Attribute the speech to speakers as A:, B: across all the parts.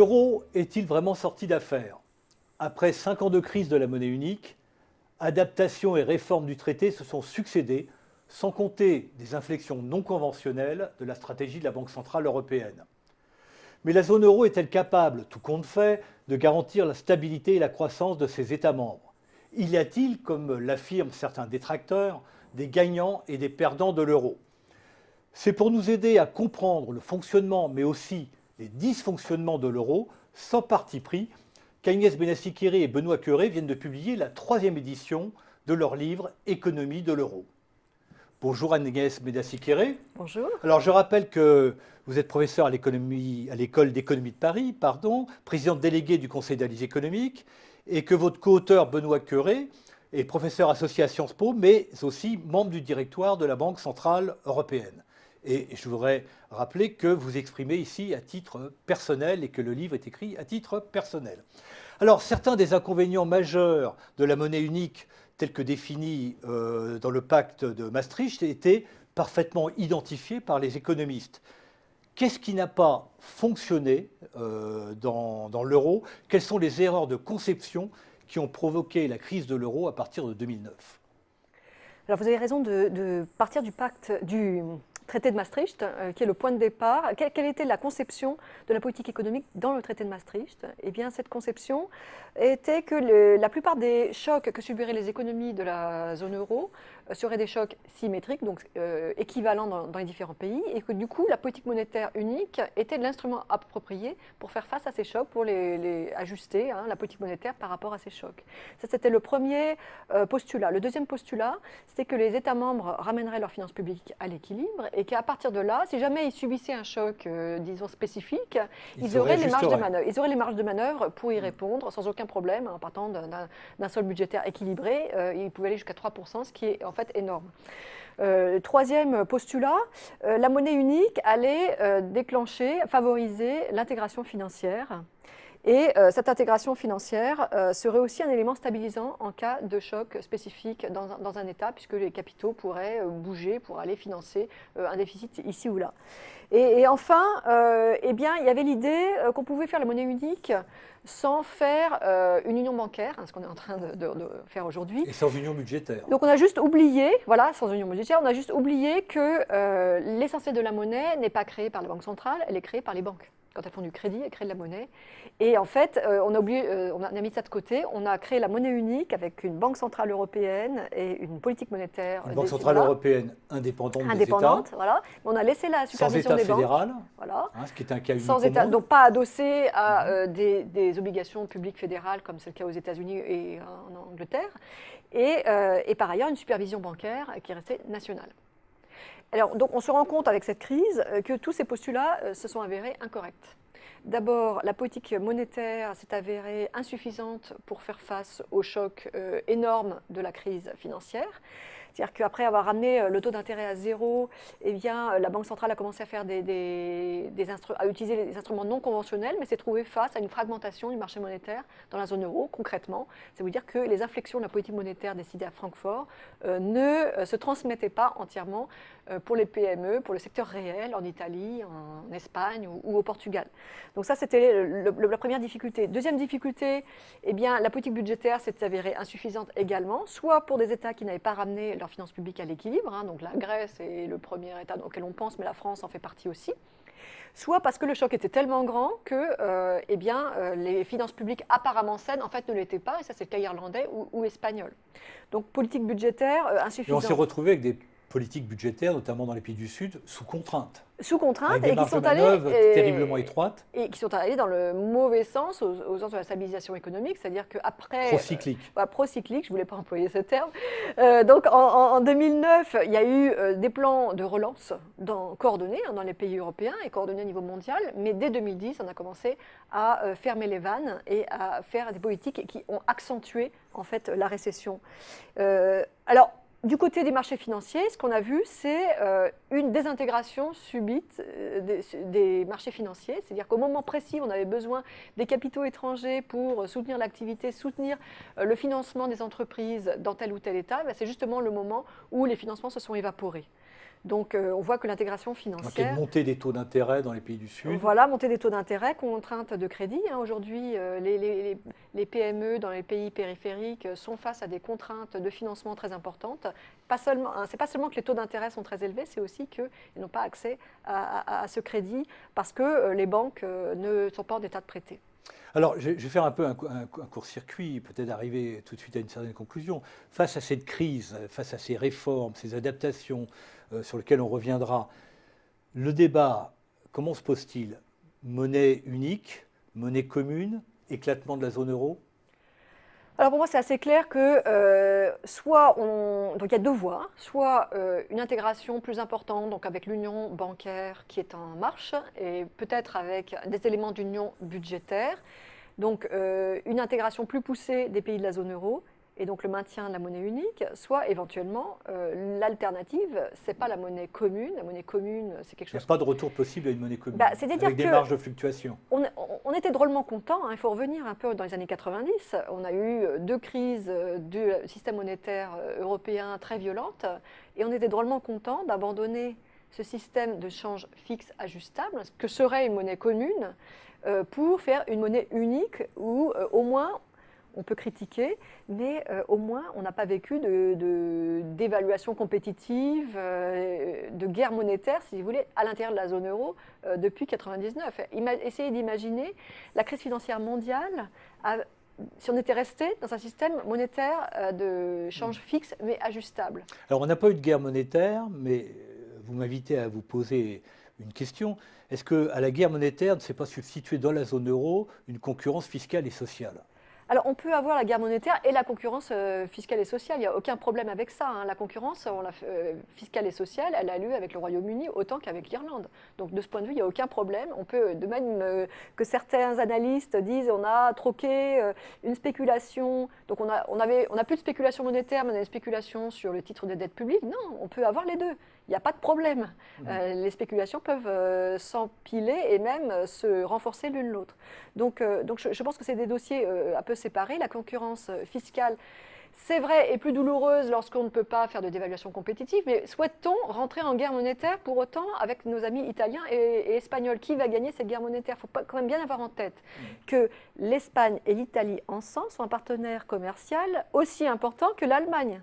A: L'euro est-il vraiment sorti d'affaire? Après 5 ans de crise de la monnaie unique, adaptation et réforme du traité se sont succédés, sans compter des inflexions non conventionnelles de la stratégie de la Banque centrale européenne. Mais la zone euro est-elle capable, tout compte fait, de garantir la stabilité et la croissance de ses États membres? Y a-t-il, comme l'affirment certains détracteurs, des gagnants et des perdants de l'euro? C'est pour nous aider à comprendre le fonctionnement, mais aussi les dysfonctionnements de l'euro, sans parti pris, qu'Agnès Benassi-Kéré et Benoît Cœuré viennent de publier la 3e édition de leur livre Économie de l'euro. Bonjour Agnès Benassi-Kéré.
B: Bonjour.
A: Alors je rappelle que vous êtes professeur à l'école d'économie de Paris, présidente déléguée du Conseil d'analyse économique, et que votre co-auteur Benoît Cœuré est professeur associé à Sciences Po, mais aussi membre du directoire de la Banque centrale européenne. Et je voudrais rappeler que vous exprimez ici à titre personnel et que le livre est écrit à titre personnel. Alors, certains des inconvénients majeurs de la monnaie unique, tels que définis dans le pacte de Maastricht, étaient parfaitement identifiés par les économistes. Qu'est-ce qui n'a pas fonctionné dans l'euro? Quelles sont les erreurs de conception qui ont provoqué la crise de l'euro à partir de 2009?
B: Alors vous avez raison de partir du traité de Maastricht, qui est le point de départ. Quelle était la conception de la politique économique dans le traité de Maastricht? Eh bien, cette conception était que la plupart des chocs que subiraient les économies de la zone euro seraient des chocs symétriques, donc équivalents dans les différents pays, et que du coup, la politique monétaire unique était l'instrument approprié pour faire face à ces chocs, pour les ajuster, la politique monétaire par rapport à ces chocs. Ça, c'était le premier postulat. Le deuxième postulat, c'était que les États membres ramèneraient leurs finances publiques à l'équilibre, et qu'à partir de là, si jamais ils subissaient un choc, disons, spécifique, ils auraient les marges de manœuvre. Ils auraient les marges de manœuvre pour y répondre sans aucun problème, en partant d'un solde budgétaire équilibré. Ils pouvaient aller jusqu'à 3%, ce qui est en fait énorme. Troisième postulat, la monnaie unique allait favoriser l'intégration financière. Et cette intégration financière serait aussi un élément stabilisant en cas de choc spécifique dans un État, puisque les capitaux pourraient bouger pour aller financer un déficit ici ou là. Et enfin, eh bien, il y avait l'idée qu'on pouvait faire la monnaie unique sans faire une union bancaire, ce qu'on est en train de faire aujourd'hui.
A: Et sans union budgétaire.
B: Donc on a juste oublié, voilà, sans union budgétaire, on a juste oublié que l'essentiel de la monnaie n'est pas créé par la Banque centrale, elle est créée par les banques. Quand elles font du crédit, elles créent de la monnaie. Et en fait, on a mis ça de côté. On a créé la monnaie unique avec une banque centrale européenne et une politique monétaire.
A: Une banque centrale européenne indépendante des États.
B: Voilà. On a laissé la supervision des banques.
A: Sans État fédéral,
B: voilà.
A: Ce qui est un cas unique.
B: Sans État, donc pas adossé à des obligations publiques fédérales, comme c'est le cas aux États-Unis et en Angleterre. Et par ailleurs, une supervision bancaire qui restait nationale. Alors, donc, on se rend compte avec cette crise que tous ces postulats se sont avérés incorrects. D'abord, la politique monétaire s'est avérée insuffisante pour faire face au choc énorme de la crise financière. C'est-à-dire qu'après avoir ramené le taux d'intérêt à zéro, eh bien, la Banque centrale a commencé à faire à utiliser des instruments non conventionnels, mais s'est trouvée face à une fragmentation du marché monétaire dans la zone euro. Concrètement, ça veut dire que les inflexions de la politique monétaire décidée à Francfort ne se transmettaient pas entièrement pour les PME, pour le secteur réel, en Italie, en Espagne ou au Portugal. Donc ça, c'était la première difficulté. Deuxième difficulté, eh bien, la politique budgétaire s'est avérée insuffisante également, soit pour des États qui n'avaient pas ramené leurs finances publiques à l'équilibre, donc la Grèce est le premier État auquel on pense, mais la France en fait partie aussi, soit parce que le choc était tellement grand que les finances publiques apparemment saines en fait ne l'étaient pas, et ça c'est le cas irlandais ou espagnol. Donc politique budgétaire insuffisante.
A: Et on s'est retrouvé avec des politiques budgétaires, notamment dans les pays du Sud, sous contrainte.
B: Sous contrainte,
A: et qui sont allés terriblement étroites.
B: Et qui sont allés dans le mauvais sens, au sens de la stabilisation économique, c'est-à-dire qu'après...
A: Procyclique.
B: Procyclique, je ne voulais pas employer ce terme. Donc en 2009, il y a eu des plans de relance coordonnés dans les pays européens et coordonnés au niveau mondial, mais dès 2010, on a commencé à fermer les vannes et à faire des politiques qui ont accentué en fait la récession. Alors, du côté des marchés financiers, ce qu'on a vu, c'est une désintégration subite des marchés financiers. C'est-à-dire qu'au moment précis, on avait besoin des capitaux étrangers pour soutenir l'activité, soutenir le financement des entreprises dans tel ou tel État. C'est justement le moment où les financements se sont évaporés. Donc on voit que l'intégration
A: Donc il y a
B: financière…
A: une montée des taux d'intérêt dans les pays du Sud.
B: Voilà, montée des taux d'intérêt, contrainte de crédit. Aujourd'hui, les PME dans les pays périphériques sont face à des contraintes de financement très importantes. Ce n'est pas seulement que les taux d'intérêt sont très élevés, c'est aussi qu'ils n'ont pas accès à ce crédit parce que les banques ne sont pas en état de prêter.
A: Alors, je vais faire un peu un court-circuit, peut-être arriver tout de suite à une certaine conclusion. Face à cette crise, face à ces réformes, ces adaptations sur lesquelles on reviendra, le débat, comment se pose-t-il? Monnaie unique, monnaie commune, éclatement de la zone euro?
B: Alors pour moi, c'est assez clair que donc il y a deux voies, soit une intégration plus importante, donc avec l'union bancaire qui est en marche, et peut-être avec des éléments d'union budgétaire, donc une intégration plus poussée des pays de la zone euro, et donc le maintien de la monnaie unique, soit éventuellement l'alternative, c'est pas la monnaie commune. La monnaie commune, c'est quelque
A: Il n'y
B: chose…
A: a pas de retour possible à une monnaie commune,
B: c'est-à-dire
A: avec des
B: que
A: marges de fluctuation.
B: on était drôlement contents, il faut revenir un peu dans les années 90. On a eu deux crises du système monétaire européen très violentes et on était drôlement contents d'abandonner ce système de change fixe ajustable, ce que serait une monnaie commune, pour faire une monnaie unique où au moins on peut critiquer, mais au moins on n'a pas vécu d'évaluation compétitive, de guerre monétaire, si vous voulez, à l'intérieur de la zone euro depuis 1999. Essayez d'imaginer la crise financière mondiale si on était resté dans un système monétaire de change fixe mais ajustable.
A: Alors on n'a pas eu de guerre monétaire, mais vous m'invitez à vous poser une question. Est-ce qu'à la guerre monétaire ne s'est pas substitué dans la zone euro une concurrence fiscale et sociale?
B: Alors, on peut avoir la guerre monétaire et la concurrence fiscale et sociale. Il n'y a aucun problème avec ça. La concurrence fiscale et sociale, elle a lieu avec le Royaume-Uni autant qu'avec l'Irlande. Donc, de ce point de vue, il n'y a aucun problème. On peut, de même que certains analystes disent, on a troqué une spéculation. Donc, on a plus de spéculation monétaire, mais on a une spéculation sur le titre de dette publique. Non, on peut avoir les deux. Il n'y a pas de problème. Les spéculations peuvent s'empiler et même se renforcer l'une l'autre. Donc je pense que c'est des dossiers un peu séparés. La concurrence fiscale, c'est vrai, est plus douloureuse lorsqu'on ne peut pas faire de dévaluation compétitive, mais souhaite-t-on rentrer en guerre monétaire pour autant avec nos amis italiens et espagnols? Qui va gagner cette guerre monétaire? Il faut quand même bien avoir en tête que l'Espagne et l'Italie ensemble sont un partenaire commercial aussi important que l'Allemagne.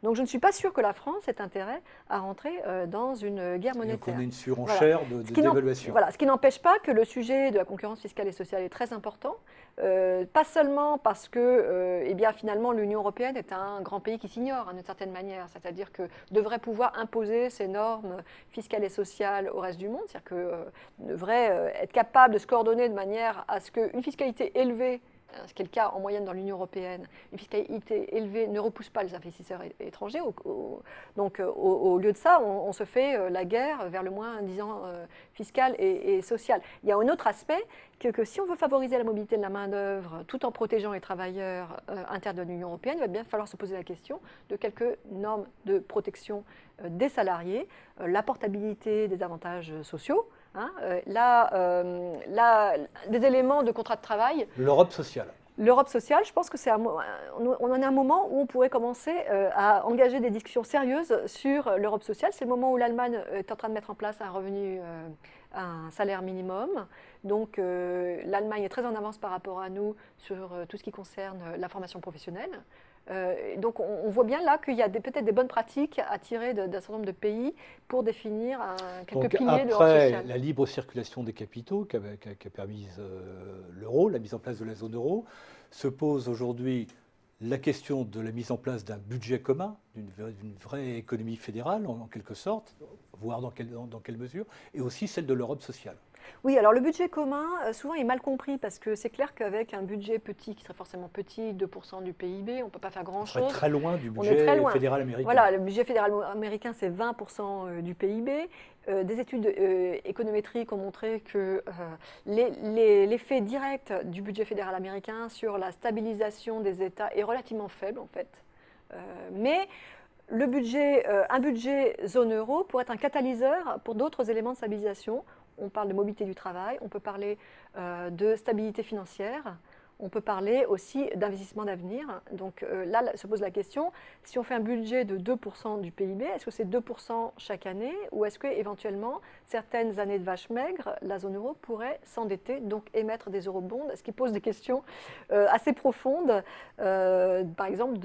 B: Donc je ne suis pas sûre que la France ait intérêt à rentrer dans une guerre monétaire.
A: Donc on a une surenchère de dévaluation.
B: Voilà, ce qui n'empêche pas que le sujet de la concurrence fiscale et sociale est très important, pas seulement parce que finalement l'Union européenne est un grand pays qui s'ignore d'une certaine manière, c'est-à-dire que devrait pouvoir imposer ses normes fiscales et sociales au reste du monde, c'est-à-dire que devrait être capable de se coordonner de manière à ce qu'une fiscalité élevée, ce qui est le cas en moyenne dans l'Union européenne, une fiscalité élevée ne repousse pas les investisseurs étrangers. Donc au lieu de ça, on se fait la guerre vers le moins-disant fiscal et social. Il y a un autre aspect que si on veut favoriser la mobilité de la main-d'œuvre tout en protégeant les travailleurs internes de l'Union européenne, il va bien falloir se poser la question de quelques normes de protection des salariés, la portabilité des avantages sociaux, des éléments de contrat de travail.
A: L'Europe sociale.
B: L'Europe sociale, je pense que on en a un moment où on pourrait commencer à engager des discussions sérieuses sur l'Europe sociale. C'est le moment où l'Allemagne est en train de mettre en place un revenu, un salaire minimum. Donc l'Allemagne est très en avance par rapport à nous sur tout ce qui concerne la formation professionnelle. Donc on voit bien là qu'il y a peut-être des bonnes pratiques à tirer d'un certain nombre de pays pour définir quelques piliers de l'Europe sociale.
A: Après la libre circulation des capitaux qui a permis l'euro, la mise en place de la zone euro, se pose aujourd'hui la question de la mise en place d'un budget commun, d'une vraie économie fédérale en quelque sorte, voire dans quelle mesure, et aussi celle de l'Europe sociale.
B: Oui, alors le budget commun, souvent est mal compris parce que c'est clair qu'avec un budget petit, qui serait forcément petit, 2% du PIB, on ne peut pas faire grand-chose.
A: On serait très loin du budget fédéral américain.
B: Voilà, le budget fédéral américain, c'est 20% du PIB. Des études économétriques ont montré que l'effet direct du budget fédéral américain sur la stabilisation des États est relativement faible, en fait. Mais un budget zone euro pourrait être un catalyseur pour d'autres éléments de stabilisation. On parle de mobilité du travail, on peut parler de stabilité financière, on peut parler aussi d'investissement d'avenir. Donc là se pose la question, si on fait un budget de 2% du PIB, est-ce que c'est 2% chaque année ou est-ce qu'éventuellement, certaines années de vache maigre, la zone euro pourrait s'endetter, donc émettre des eurobonds, ce qui pose des questions assez profondes, par exemple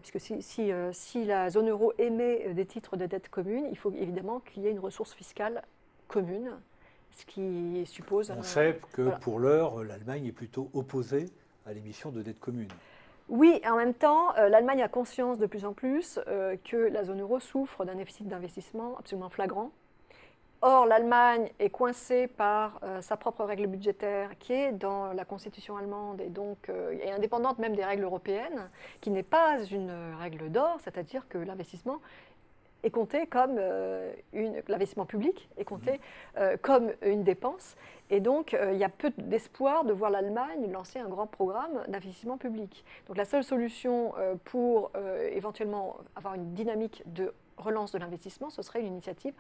B: puisque si la zone euro émet des titres de dette commune, il faut évidemment qu'il y ait une ressource fiscale commune, ce qui suppose...
A: On sait que pour l'heure, l'Allemagne est plutôt opposée à l'émission de dette commune.
B: Oui, et en même temps, l'Allemagne a conscience de plus en plus que la zone euro souffre d'un déficit d'investissement absolument flagrant. Or, l'Allemagne est coincée par sa propre règle budgétaire qui est dans la constitution allemande et donc est indépendante même des règles européennes, qui n'est pas une règle d'or, c'est-à-dire que l'investissement est compté comme l'investissement public est compté comme une dépense. Et donc, il y a peu d'espoir de voir l'Allemagne lancer un grand programme d'investissement public. Donc, la seule solution pour éventuellement avoir une dynamique de relance de l'investissement, ce serait une initiative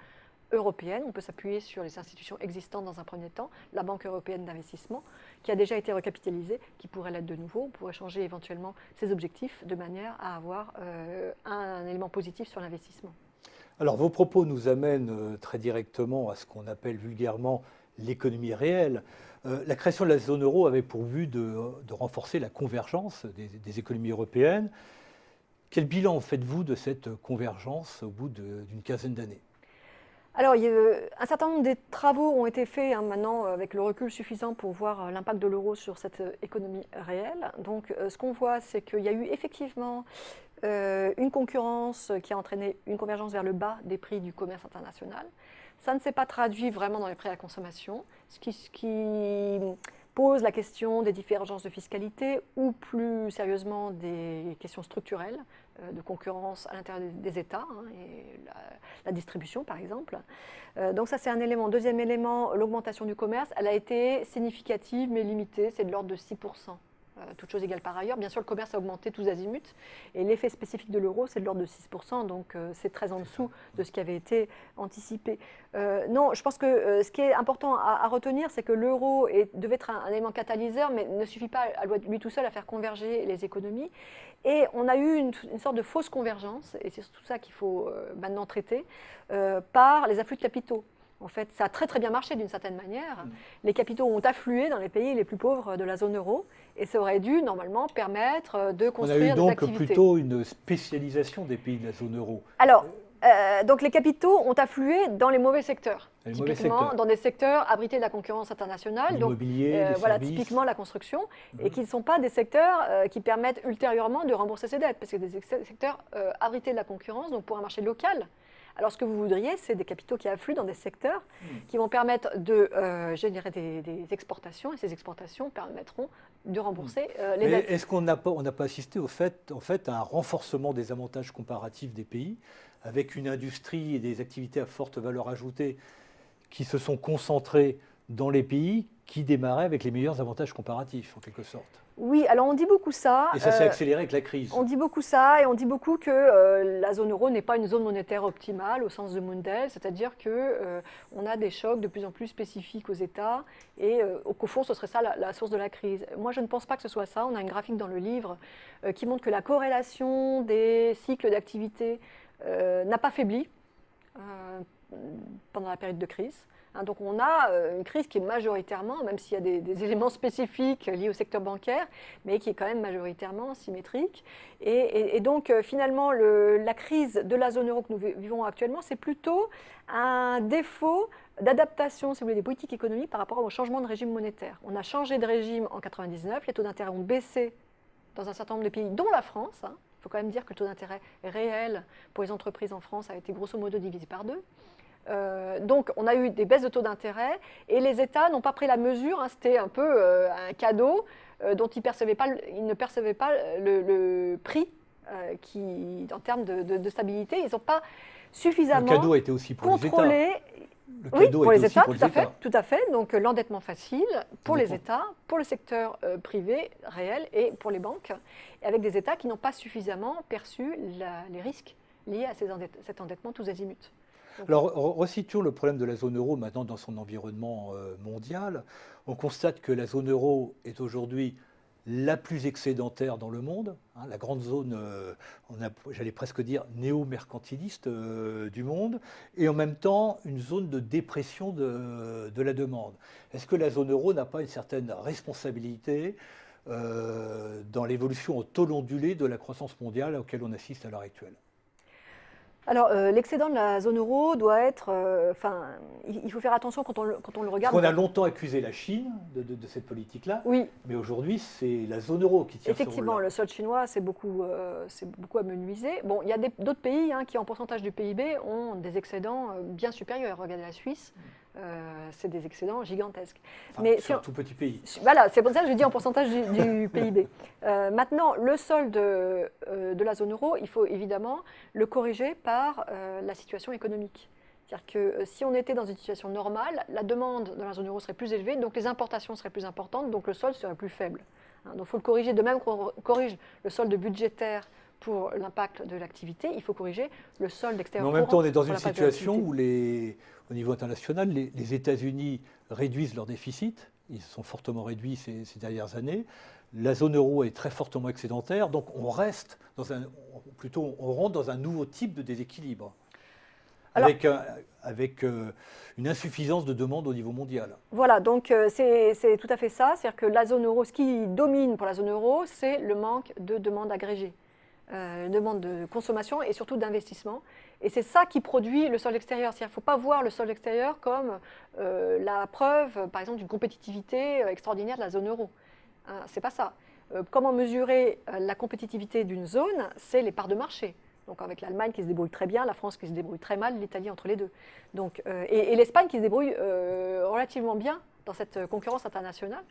B: européenne. On peut s'appuyer sur les institutions existantes dans un premier temps, la Banque européenne d'investissement, qui a déjà été recapitalisée, qui pourrait l'être de nouveau. On pourrait changer éventuellement ses objectifs de manière à avoir un élément positif sur l'investissement.
A: Alors, vos propos nous amènent très directement à ce qu'on appelle vulgairement l'économie réelle. La création de la zone euro avait pour but de renforcer la convergence des économies européennes. Quel bilan faites-vous de cette convergence au bout d'une quinzaine d'années ?
B: Alors, un certain nombre de travaux ont été faits maintenant avec le recul suffisant pour voir l'impact de l'euro sur cette économie réelle. Donc, ce qu'on voit, c'est qu'il y a eu effectivement une concurrence qui a entraîné une convergence vers le bas des prix du commerce international. Ça ne s'est pas traduit vraiment dans les prix à la consommation, ce qui pose la question des divergences de fiscalité ou plus sérieusement des questions structurelles de concurrence à l'intérieur des États et la distribution par exemple. Donc ça c'est un élément. Deuxième élément, l'augmentation du commerce, elle a été significative mais limitée, c'est de l'ordre de 6%. Toutes choses égales par ailleurs. Bien sûr, le commerce a augmenté tous azimuts et l'effet spécifique de l'euro, c'est de l'ordre de 6%, donc c'est très en dessous de ce qui avait été anticipé. Non, je pense que ce qui est important à retenir, c'est que l'euro devait être un élément catalyseur, mais ne suffit pas à lui tout seul à faire converger les économies. Et on a eu une sorte de fausse convergence, et c'est tout ça qu'il faut maintenant traiter, par les afflux de capitaux. En fait, ça a très très bien marché d'une certaine manière. Les capitaux ont afflué dans les pays les plus pauvres de la zone euro et ça aurait dû normalement permettre de construire des activités.
A: On a eu donc plutôt une spécialisation des pays de la zone euro.
B: Alors, donc les capitaux ont afflué dans les mauvais secteurs, typiquement dans des secteurs abrités de la concurrence internationale,
A: l'immobilier,
B: voilà, typiquement la construction, et qui ne sont pas des secteurs qui permettent ultérieurement de rembourser ses dettes, parce que des secteurs abrités de la concurrence, donc pour un marché local. Alors, ce que vous voudriez, c'est des capitaux qui affluent dans des secteurs qui vont permettre de générer des exportations, et ces exportations permettront de rembourser les dettes.
A: Est-ce qu'on n'a pas assisté au fait, à un renforcement des avantages comparatifs des pays, avec une industrie et des activités à forte valeur ajoutée qui se sont concentrées dans les pays qui démarraient avec les meilleurs avantages comparatifs, en quelque sorte?
B: Oui, alors on dit beaucoup ça.
A: Et ça s'est accéléré avec la crise.
B: On dit beaucoup ça et on dit beaucoup que la zone euro n'est pas une zone monétaire optimale au sens de Mundell, c'est-à-dire qu'on a des chocs de plus en plus spécifiques aux États et qu'au fond ce serait ça la source de la crise. Moi je ne pense pas que ce soit ça. On a une graphique dans le livre qui montre que la corrélation des cycles d'activité n'a pas faibli pendant la période de crise. Donc on a une crise qui est majoritairement, même s'il y a des éléments spécifiques liés au secteur bancaire, mais qui est quand même majoritairement symétrique. Et donc finalement, la crise de la zone euro que nous vivons actuellement, c'est plutôt un défaut d'adaptation, si vous voulez, des politiques économiques par rapport au changement de régime monétaire. On a changé de régime en 1999, les taux d'intérêt ont baissé dans un certain nombre de pays, dont la France. Il faut quand même dire que le taux d'intérêt réel pour les entreprises en France a été grosso modo divisé par 2. Donc on a eu des baisses de taux d'intérêt et les États n'ont pas pris la mesure, c'était un peu un cadeau dont ils ne percevaient pas le prix en termes de stabilité. Ils n'ont pas suffisamment
A: le cadeau a été aussi pour
B: contrôlé.
A: Oui, pour les États,
B: tout à fait. Donc l'endettement facile pour les États, pour le secteur privé réel et pour les banques, et avec des États qui n'ont pas suffisamment perçu les risques liés à cet endettement tous azimuts.
A: Alors, resituons le problème de la zone euro maintenant dans son environnement mondial. On constate que la zone euro est aujourd'hui la plus excédentaire dans le monde, hein, la grande zone, j'allais presque dire, néo-mercantiliste du monde, et en même temps une zone de dépression de la demande. Est-ce que la zone euro n'a pas une certaine responsabilité dans l'évolution au taux ondulé de la croissance mondiale auquel on assiste à l'heure actuelle?
B: Alors, l'excédent de la zone euro doit être, il faut faire attention quand on le regarde.
A: Parce qu'on a longtemps accusé la Chine de cette politique-là,
B: Oui,
A: mais aujourd'hui, c'est la zone euro qui tire ce
B: effectivement,
A: rôle-là.
B: le sol chinois, c'est beaucoup amenuisé. Bon, il y a d'autres pays qui, en pourcentage du PIB, ont des excédents bien supérieurs. Regardez la Suisse, c'est des excédents gigantesques.
A: Enfin,
B: Mais
A: c'est un tout petit pays.
B: voilà, c'est pour ça que je dis en pourcentage du PIB. Maintenant, le solde de la zone euro, il faut évidemment le corriger par la situation économique. C'est-à-dire que si on était dans une situation normale, la demande dans la zone euro serait plus élevée, donc les importations seraient plus importantes, donc le solde serait plus faible. Donc il faut le corriger, de même qu'on corrige le solde budgétaire pour l'impact de l'activité, il faut corriger le solde extérieur.
A: Mais en même temps, on est dans
B: pour
A: une
B: l'impact de
A: situation
B: l'activité.
A: où, au niveau international, les États-Unis réduisent leur déficit. Ils sont fortement réduits ces dernières années. La zone euro est très fortement excédentaire, donc on rentre dans un nouveau type de déséquilibre,
B: Alors,
A: avec une insuffisance de demande au niveau mondial.
B: voilà, donc c'est tout à fait ça. C'est-à-dire que la zone euro, ce qui domine pour la zone euro, c'est le manque de demande agrégée, demande de consommation et surtout d'investissement. Et c'est ça qui produit le solde extérieur. C'est-à-dire qu'il ne faut pas voir le solde extérieur comme la preuve, par exemple, d'une compétitivité extraordinaire de la zone euro. C'est pas ça. Comment mesurer la compétitivité d'une zone? C'est les parts de marché. Donc avec l'Allemagne qui se débrouille très bien, la France qui se débrouille très mal, l'Italie entre les deux. Donc, et l'Espagne qui se débrouille relativement bien dans cette concurrence internationale.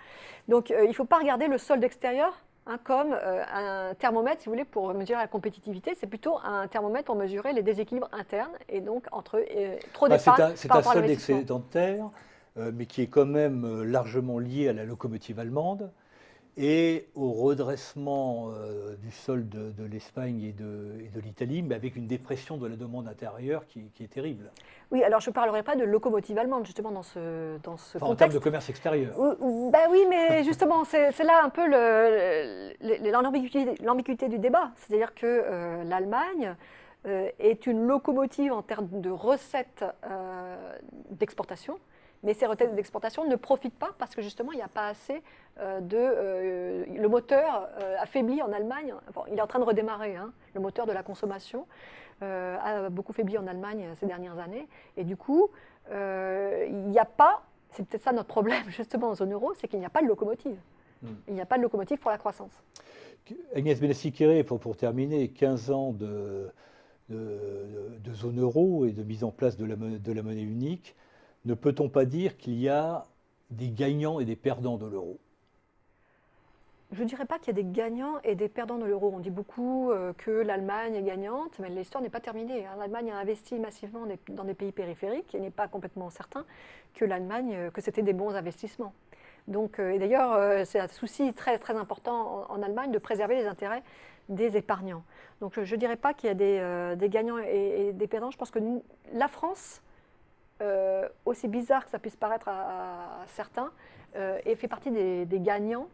B: Donc il ne faut pas regarder le solde extérieur comme un thermomètre, si vous voulez, pour mesurer la compétitivité. C'est plutôt un thermomètre pour mesurer les déséquilibres internes et donc entre trop d'épargne
A: C'est
B: par
A: un
B: rapport à
A: solde
B: l'investissement.
A: excédentaire, mais qui est quand même largement lié à la locomotive allemande et au redressement du solde de l'Espagne et de l'Italie, mais avec une dépression de la demande intérieure qui est terrible.
B: Oui, alors je ne parlerai pas de locomotive allemande, justement, dans ce
A: Enfin, en termes
B: contexte.
A: de commerce extérieur.
B: Ben oui, mais justement, c'est là un peu l'ambiguïté du débat. C'est-à-dire que l'Allemagne est une locomotive en termes de recettes d'exportation, mais ces recettes d'exportation ne profitent pas parce que justement, il n'y a pas assez le moteur affaibli en Allemagne. Bon, il est en train de redémarrer, hein, le moteur de la consommation a beaucoup faibli en Allemagne ces dernières années. Et du coup, il n'y a pas, c'est peut-être ça notre problème justement en zone euro, c'est qu'il n'y a pas de locomotive. Il n'y a pas de locomotive pour la croissance.
A: Agnès Benassi-Kéré, pour terminer, 15 ans de zone euro et de mise en place de la monnaie unique, ne peut-on pas dire qu'il y a des gagnants et des perdants de l'euro?
B: Je ne dirais pas qu'il y a des gagnants et des perdants de l'euro. On dit beaucoup que l'Allemagne est gagnante, mais l'histoire n'est pas terminée. L'Allemagne a investi massivement dans des pays périphériques et n'est pas complètement certain que que c'était des bons investissements. Donc, et d'ailleurs, c'est un souci très, très important en Allemagne de préserver les intérêts des épargnants. Donc, je ne dirais pas qu'il y a des gagnants et des perdants. Je pense que la France, aussi bizarre que ça puisse paraître à certains, et fait partie des gagnants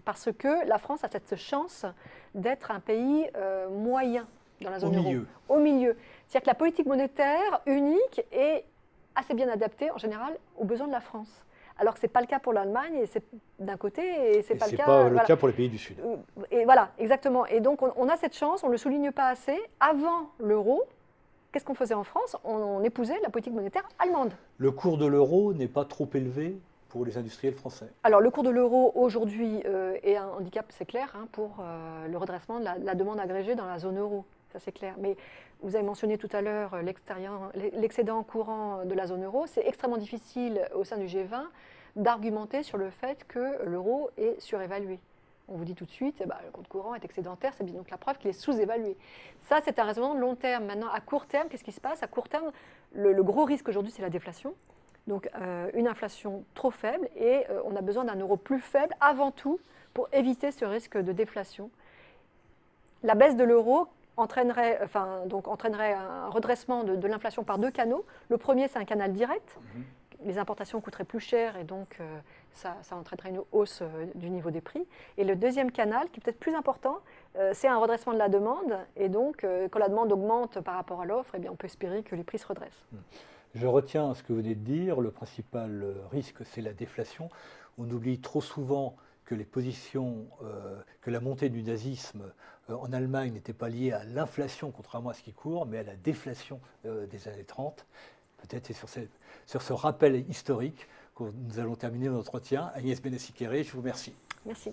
B: parce que la France a cette chance d'être un pays moyen dans la zone euro. Au milieu. C'est-à-dire que la politique monétaire unique est assez bien adaptée en général aux besoins de la France. Alors que ce n'est pas le cas pour l'Allemagne, et c'est d'un côté, et c'est pas le cas.
A: Pas le cas pour les pays du Sud.
B: Et voilà, exactement. Et donc on a cette chance, on ne le souligne pas assez. Avant l'euro, qu'est-ce qu'on faisait en France? On épousait la politique monétaire allemande.
A: Le cours de l'euro n'est pas trop élevé pour les industriels français?
B: Alors le cours de l'euro aujourd'hui est un handicap, c'est clair, hein, pour le redressement de la demande agrégée dans la zone euro. Ça c'est clair. Mais vous avez mentionné tout à l'heure l'excédent courant de la zone euro. C'est extrêmement difficile au sein du G20 d'argumenter sur le fait que l'euro est surévalué. On vous dit tout de suite, le compte courant est excédentaire, c'est bien donc la preuve qu'il est sous-évalué. Ça, c'est un raisonnement de long terme. Maintenant, à court terme, qu'est-ce qui se passe? À court terme, le gros risque aujourd'hui, c'est la déflation. Donc, une inflation trop faible et on a besoin d'un euro plus faible avant tout pour éviter ce risque de déflation. La baisse de l'euro entraînerait un redressement de l'inflation par deux canaux. Le premier, c'est un canal direct. Les importations coûteraient plus cher et donc ça entraînerait une hausse du niveau des prix. Et le deuxième canal, qui est peut-être plus important, c'est un redressement de la demande. Et donc, quand la demande augmente par rapport à l'offre, eh bien, on peut espérer que les prix se redressent.
A: Je retiens ce que vous venez de dire. Le principal risque, c'est la déflation. On oublie trop souvent que que la montée du nazisme en Allemagne n'était pas liée à l'inflation, contrairement à ce qui court, mais à la déflation des années 30. Peut-être c'est sur ce rappel historique que nous allons terminer notre entretien. Agnès Benassi-Kéré, je vous remercie.
B: Merci.